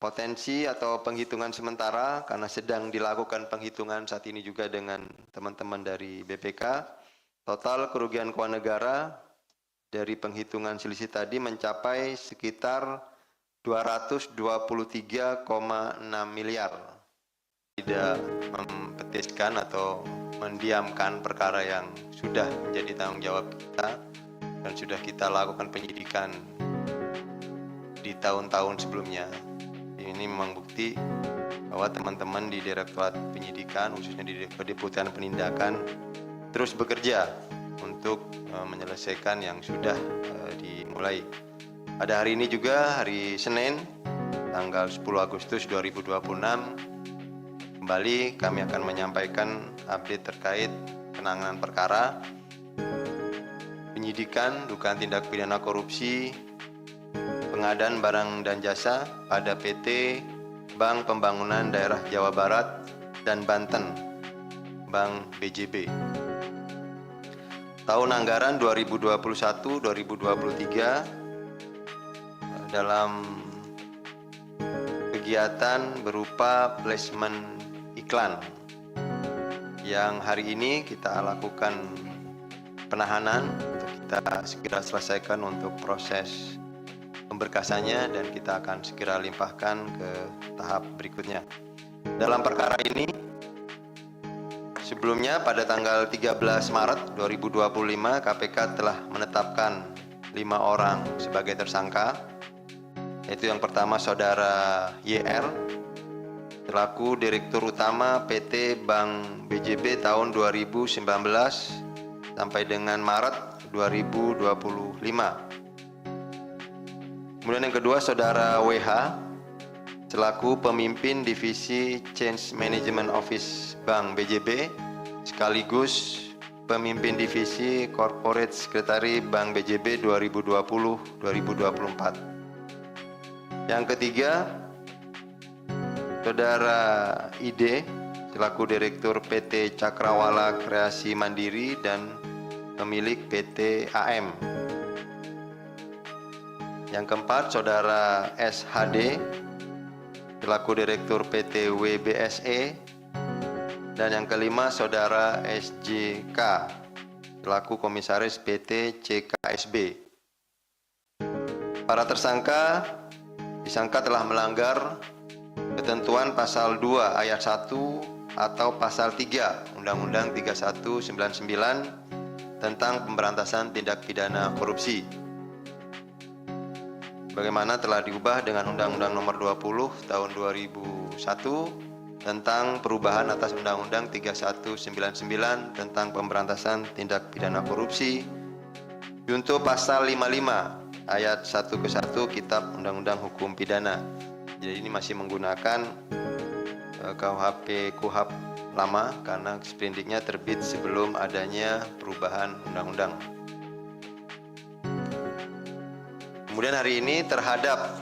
potensi atau penghitungan sementara karena sedang dilakukan penghitungan saat ini juga dengan teman-teman dari BPK. Total kerugian keuangan negara dari penghitungan selisih tadi mencapai sekitar 223,6 miliar. Tidak mempetiskan atau mendiamkan perkara yang sudah menjadi tanggung jawab kita dan sudah kita lakukan penyidikan di tahun-tahun sebelumnya. Ini memang bukti bahwa teman-teman di Direktorat Penyidikan, khususnya di Deputian Penindakan, terus bekerja untuk menyelesaikan yang sudah dimulai. Pada hari ini juga, hari Senin, tanggal 10 Agustus 2026, kembali kami akan menyampaikan update terkait penanganan perkara, penyidikan, dugaan tindak pidana korupsi, pengadaan barang dan jasa pada PT Bank Pembangunan Daerah Jawa Barat dan Banten, Bank BJB. Tahun anggaran 2021-2023 dalam kegiatan berupa placement iklan yang hari ini kita lakukan penahanan untuk kita segera selesaikan untuk proses pemberkasannya dan kita akan segera limpahkan ke tahap berikutnya. Dalam perkara ini, sebelumnya pada tanggal 13 Maret 2025 KPK telah menetapkan 5 orang sebagai tersangka, yaitu yang pertama Saudara YR selaku Direktur Utama PT Bank BJB tahun 2019 sampai dengan Maret 2025. Kemudian yang kedua Saudara WH selaku Pemimpin Divisi Change Management Office Bank BJB sekaligus Pemimpin Divisi Corporate Secretary Bank BJB 2020-2024. Yang ketiga Saudara ID selaku Direktur PT Cakrawala Kreasi Mandiri dan pemilik PT AM. Yang keempat, Saudara SHD selaku Direktur PT WBSE, dan yang kelima, Saudara SJK selaku Komisaris PT CKSB. Para tersangka disangka telah melanggar ketentuan pasal 2 ayat 1 atau pasal 3 Undang-Undang 3199 tentang pemberantasan tindak pidana korupsi. Bagaimana telah diubah dengan Undang-Undang Nomor 20 Tahun 2001 tentang perubahan atas Undang-Undang 3199 tentang pemberantasan tindak pidana korupsi junto pasal 55 ayat 1 ke 1 Kitab Undang-Undang Hukum Pidana. Jadi ini masih menggunakan KUHP lama karena sprindiknya terbit sebelum adanya perubahan undang-undang. Kemudian hari ini terhadap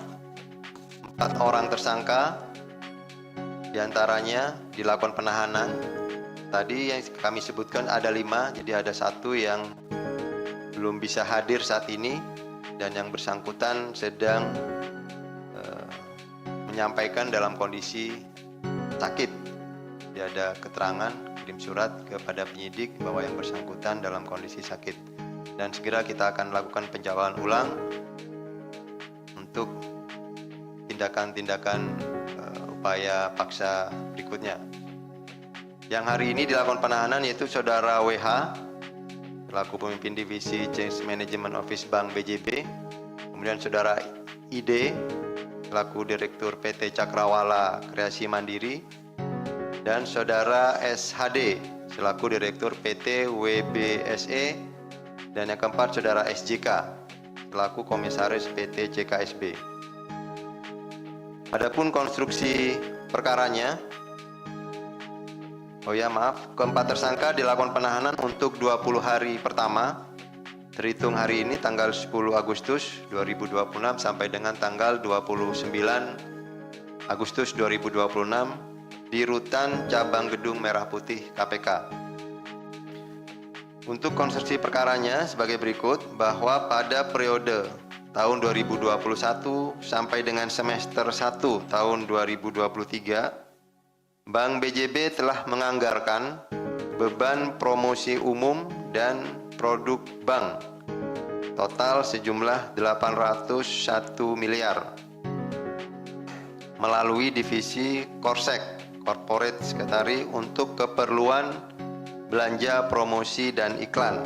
4 orang tersangka, diantaranya dilakukan penahanan. Tadi yang kami sebutkan ada 5, jadi ada 1 yang belum bisa hadir saat ini dan yang bersangkutan sedang menyampaikan dalam kondisi sakit. Dia ada keterangan, kirim surat kepada penyidik bahwa yang bersangkutan dalam kondisi sakit. Dan segera kita akan lakukan penjawaan ulang untuk tindakan-tindakan upaya paksa berikutnya. Yang hari ini dilakukan penahanan yaitu Saudara WH selaku Pemimpin Divisi Change Management Office Bank BJB, kemudian Saudara ID selaku Direktur PT Cakrawala Kreasi Mandiri, dan Saudara SHD selaku Direktur PT WBSE, dan yang keempat Saudara SJK selaku Komisaris PT CKSB. Adapun konstruksi perkaranya, keempat tersangka dilakukan penahanan untuk 20 hari pertama terhitung hari ini tanggal 10 Agustus 2026 sampai dengan tanggal 29 Agustus 2026 di Rutan Cabang Gedung Merah Putih KPK. Untuk konstruksi perkaranya sebagai berikut, bahwa pada periode tahun 2021 sampai dengan semester 1 tahun 2023, Bank BJB telah menganggarkan beban promosi umum dan produk bank total sejumlah 801 miliar melalui divisi Korsek Corporate Secretary untuk keperluan belanja promosi dan iklan,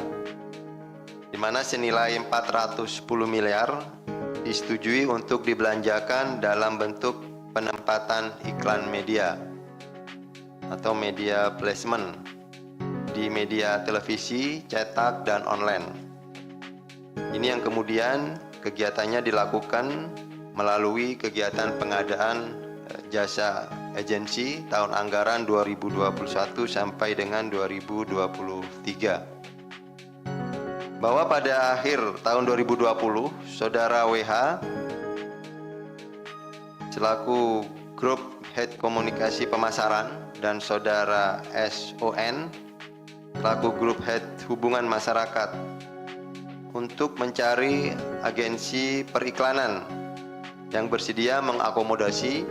di mana senilai 410 miliar disetujui untuk dibelanjakan dalam bentuk penempatan iklan media atau media placement di media televisi, cetak, dan online. Ini yang kemudian kegiatannya dilakukan melalui kegiatan pengadaan jasa agensi tahun anggaran 2021 sampai dengan 2023. Bahwa pada akhir tahun 2020, Saudara WH selaku Grup Head Komunikasi Pemasaran dan Saudara SON selaku Grup Head Hubungan Masyarakat untuk mencari agensi periklanan yang bersedia mengakomodasi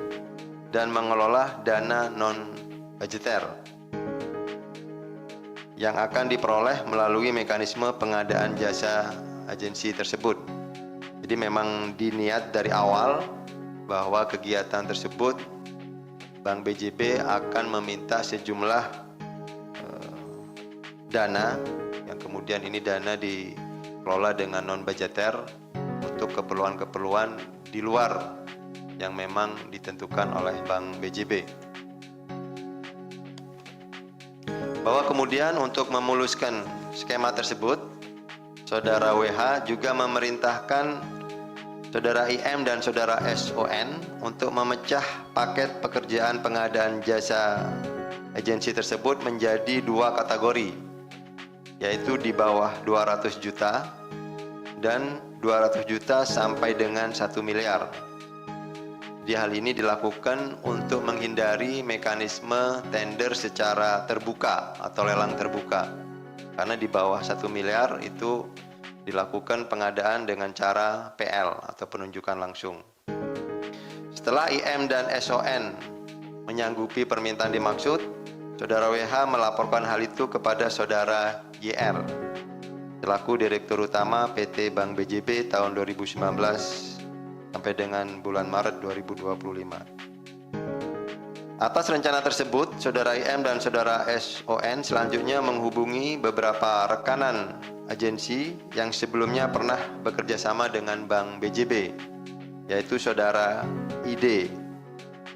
dan mengelola dana non-budgeter yang akan diperoleh melalui mekanisme pengadaan jasa agensi tersebut. Jadi memang diniat dari awal bahwa kegiatan tersebut Bank BJB akan meminta sejumlah dana yang kemudian ini dana dikelola dengan non-budgeter untuk keperluan-keperluan di luar yang memang ditentukan oleh Bank BJB. Bahwa kemudian untuk memuluskan skema tersebut, Saudara WH juga memerintahkan Saudara IM dan Saudara SON untuk memecah paket pekerjaan pengadaan jasa agensi tersebut menjadi dua kategori, yaitu di bawah 200 juta dan 200 juta sampai dengan 1 miliar. Di hal ini dilakukan untuk menghindari mekanisme tender secara terbuka atau lelang terbuka. Karena di bawah 1 miliar itu dilakukan pengadaan dengan cara PL atau penunjukan langsung. Setelah IM dan SON menyanggupi permintaan dimaksud, Saudara WH melaporkan hal itu kepada Saudara YR selaku Direktur Utama PT Bank BJB tahun 2019 sampai dengan bulan Maret 2025. Atas rencana tersebut, Saudara IM dan Saudara SON selanjutnya menghubungi beberapa rekanan agensi yang sebelumnya pernah bekerja sama dengan Bank BJB, yaitu Saudara ID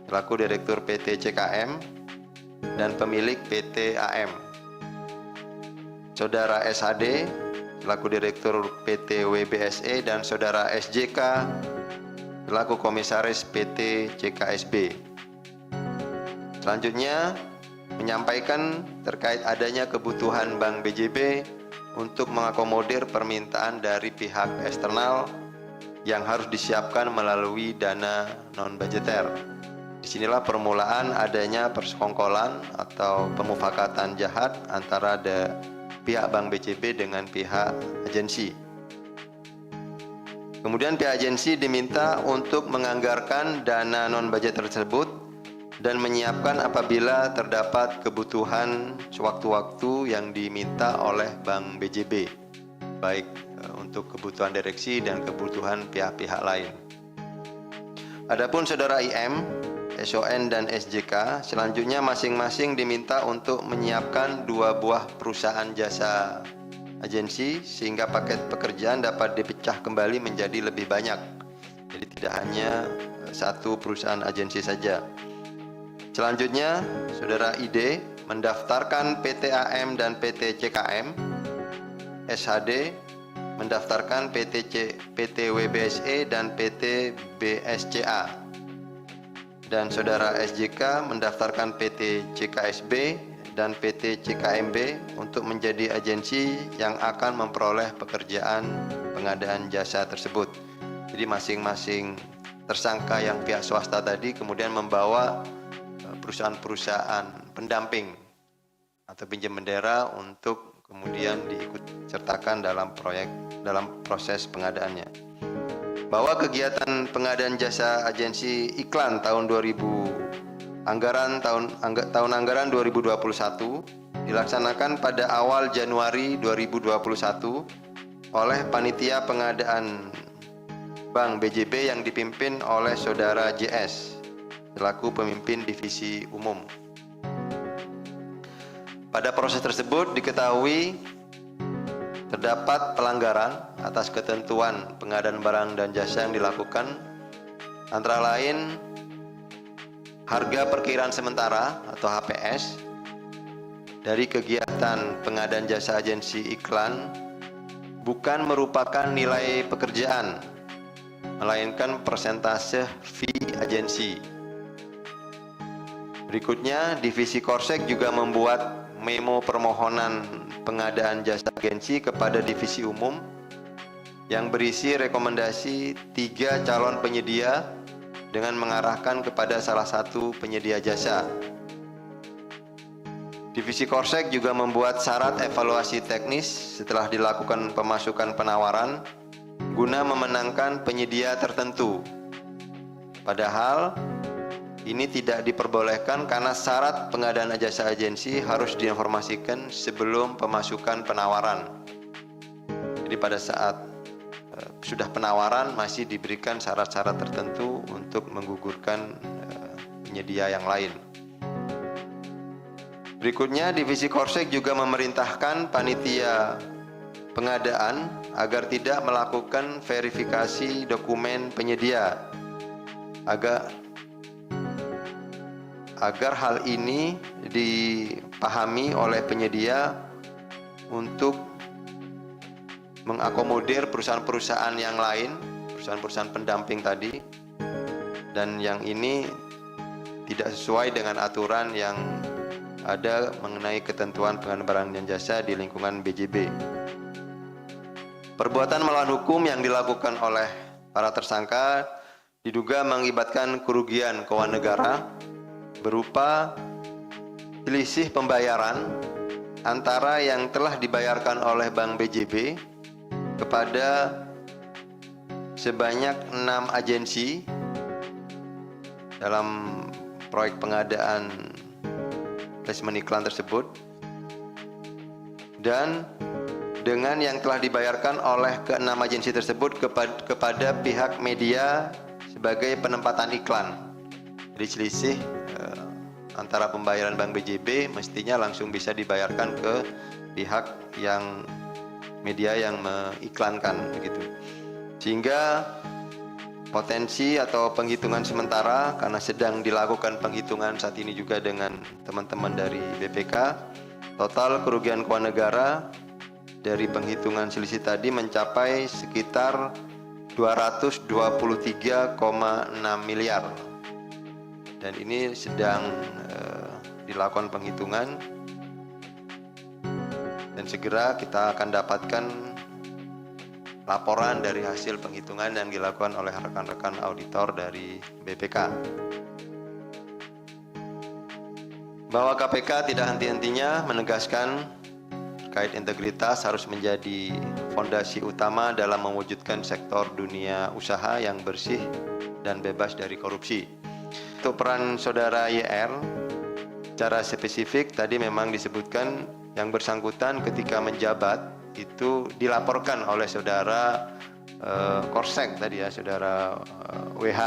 selaku Direktur PT CKM dan pemilik PT AM, Saudara SHD selaku Direktur PT WBSE, dan Saudara SJK selaku Komisaris PT CKSB. Selanjutnya menyampaikan terkait adanya kebutuhan Bank BJB untuk mengakomodir permintaan dari pihak eksternal yang harus disiapkan melalui dana non-budgeter. Disinilah permulaan adanya persekongkolan atau pemufakatan jahat antara pihak Bank BJB dengan pihak agensi. Kemudian pihak agensi diminta untuk menganggarkan dana non-budget tersebut dan menyiapkan apabila terdapat kebutuhan sewaktu-waktu yang diminta oleh Bank BJB, baik untuk kebutuhan direksi dan kebutuhan pihak-pihak lain. Adapun Saudara IM, SON, dan SJK selanjutnya masing-masing diminta untuk menyiapkan 2 buah perusahaan jasa agensi sehingga paket pekerjaan dapat dipecah kembali menjadi lebih banyak. Jadi tidak hanya satu perusahaan agensi saja. Selanjutnya, Saudara ID mendaftarkan PT AM dan PT CKM, SHD mendaftarkan PT WBSE dan PT BSCA, dan Saudara SJK mendaftarkan PT CKSB dan PT CKMB untuk menjadi agensi yang akan memperoleh pekerjaan pengadaan jasa tersebut. Jadi masing-masing tersangka yang pihak swasta tadi kemudian membawa perusahaan-perusahaan pendamping atau pinjam bendera untuk kemudian diikut sertakan dalam proses pengadaannya. bahwa kegiatan pengadaan jasa agensi iklan tahun 2000 tahun anggaran 2021 dilaksanakan pada awal Januari 2021 oleh panitia pengadaan Bank BJB yang dipimpin oleh Saudara JS selaku pemimpin divisi umum. Pada proses tersebut diketahui terdapat pelanggaran atas ketentuan pengadaan barang dan jasa yang dilakukan, antara lain harga perkiraan sementara atau HPS dari kegiatan pengadaan jasa agensi iklan bukan merupakan nilai pekerjaan, melainkan persentase fee agensi. Berikutnya, divisi Korsek juga membuat memo permohonan pengadaan jasa agensi kepada divisi umum yang berisi rekomendasi 3 calon penyedia dengan mengarahkan kepada salah satu penyedia jasa. Divisi Korsek juga membuat syarat evaluasi teknis setelah dilakukan pemasukan penawaran guna memenangkan penyedia tertentu. Padahal ini tidak diperbolehkan karena syarat pengadaan jasa agensi harus diinformasikan sebelum pemasukan penawaran. Jadi pada saat sudah penawaran masih diberikan syarat-syarat tertentu untuk menggugurkan penyedia yang lain. Berikutnya, divisi Korsek juga memerintahkan panitia pengadaan agar tidak melakukan verifikasi dokumen penyedia agar hal ini dipahami oleh penyedia untuk mengakomodir perusahaan-perusahaan yang lain, perusahaan-perusahaan pendamping tadi, dan yang ini tidak sesuai dengan aturan yang ada mengenai ketentuan pengadaan barang dan jasa di lingkungan BJB. Perbuatan melawan hukum yang dilakukan oleh para tersangka diduga mengakibatkan kerugian keuangan negara berupa selisih pembayaran antara yang telah dibayarkan oleh Bank BJB kepada sebanyak 6 agensi dalam proyek pengadaan placement iklan tersebut, dan dengan yang telah dibayarkan oleh ke-6 agensi tersebut kepada pihak media sebagai penempatan iklan. Jadi selisih antara pembayaran Bank BJB mestinya langsung bisa dibayarkan ke pihak yang media yang mengiklankan begitu. Sehingga potensi atau penghitungan sementara, karena sedang dilakukan penghitungan saat ini juga dengan teman-teman dari BPK, total kerugian keuangan negara dari penghitungan selisih tadi mencapai sekitar 223,6 miliar. Dan ini sedang dilakukan penghitungan dan segera kita akan dapatkan laporan dari hasil penghitungan yang dilakukan oleh rekan-rekan auditor dari BPK. Bahwa KPK tidak henti-hentinya menegaskan terkait integritas harus menjadi fondasi utama dalam mewujudkan sektor dunia usaha yang bersih dan bebas dari korupsi. Untuk peran Saudara YR, secara spesifik tadi memang disebutkan yang bersangkutan ketika menjabat itu dilaporkan oleh Saudara Korsek tadi ya, Saudara WH,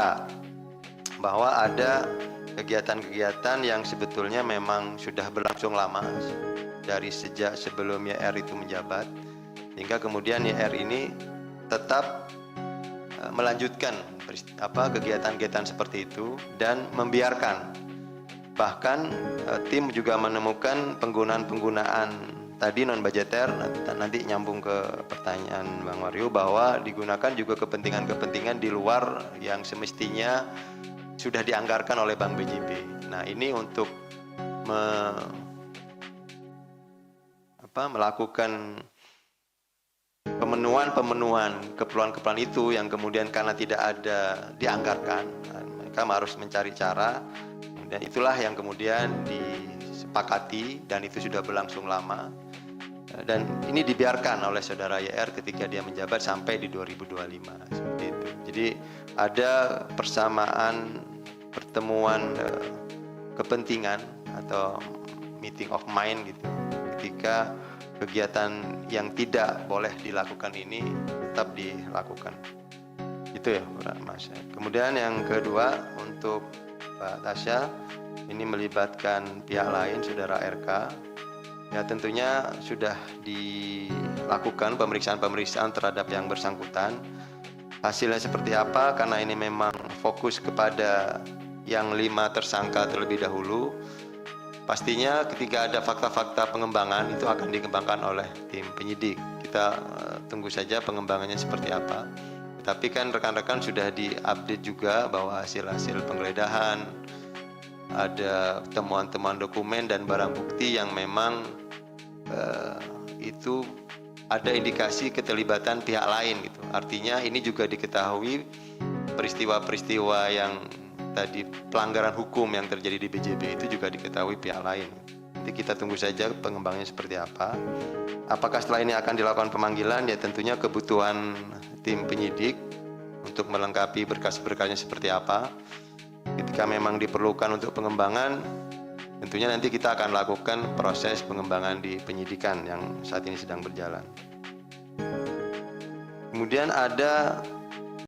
bahwa ada kegiatan-kegiatan yang sebetulnya memang sudah berlangsung lama dari sejak sebelum YR itu menjabat, hingga kemudian YR ini tetap melanjutkan kegiatan-kegiatan seperti itu dan membiarkan. Bahkan tim juga menemukan penggunaan tadi non budgeter, nanti nyambung ke pertanyaan Bang Mario, bahwa digunakan juga kepentingan-kepentingan di luar yang semestinya sudah dianggarkan oleh Bank BJB. Nah, ini untuk melakukan pemenuhan keperluan-keperluan itu yang kemudian karena tidak ada dianggarkan, mereka harus mencari cara, dan itulah yang kemudian disepakati dan itu sudah berlangsung lama. dan ini dibiarkan oleh saudara YR ketika dia menjabat sampai di 2025 seperti itu. Jadi ada persamaan pertemuan kepentingan atau meeting of mind gitu ketika kegiatan yang tidak boleh dilakukan ini tetap dilakukan. Itu ya Mas. Kemudian yang kedua untuk Pak Tasya, ini melibatkan pihak lain, saudara RK. Ya tentunya sudah dilakukan pemeriksaan-pemeriksaan terhadap yang bersangkutan. Hasilnya seperti apa? Karena ini memang fokus kepada yang 5 tersangka terlebih dahulu. Pastinya ketika ada fakta-fakta pengembangan itu akan dikembangkan oleh tim penyidik. Kita tunggu saja pengembangannya seperti apa. Tapi kan rekan-rekan sudah diupdate juga bahwa hasil-hasil penggeledahan, ada temuan-temuan dokumen dan barang bukti yang memang itu ada indikasi keterlibatan pihak lain gitu. Artinya ini juga diketahui peristiwa-peristiwa yang tadi pelanggaran hukum yang terjadi di BJB itu juga diketahui pihak lain. Nanti kita tunggu saja pengembangannya seperti apa. Apakah setelah ini akan dilakukan pemanggilan? Ya tentunya kebutuhan tim penyidik untuk melengkapi berkas-berkasnya seperti apa. Ketika memang diperlukan untuk pengembangan, tentunya nanti kita akan lakukan proses pengembangan di penyidikan yang saat ini sedang berjalan. Kemudian ada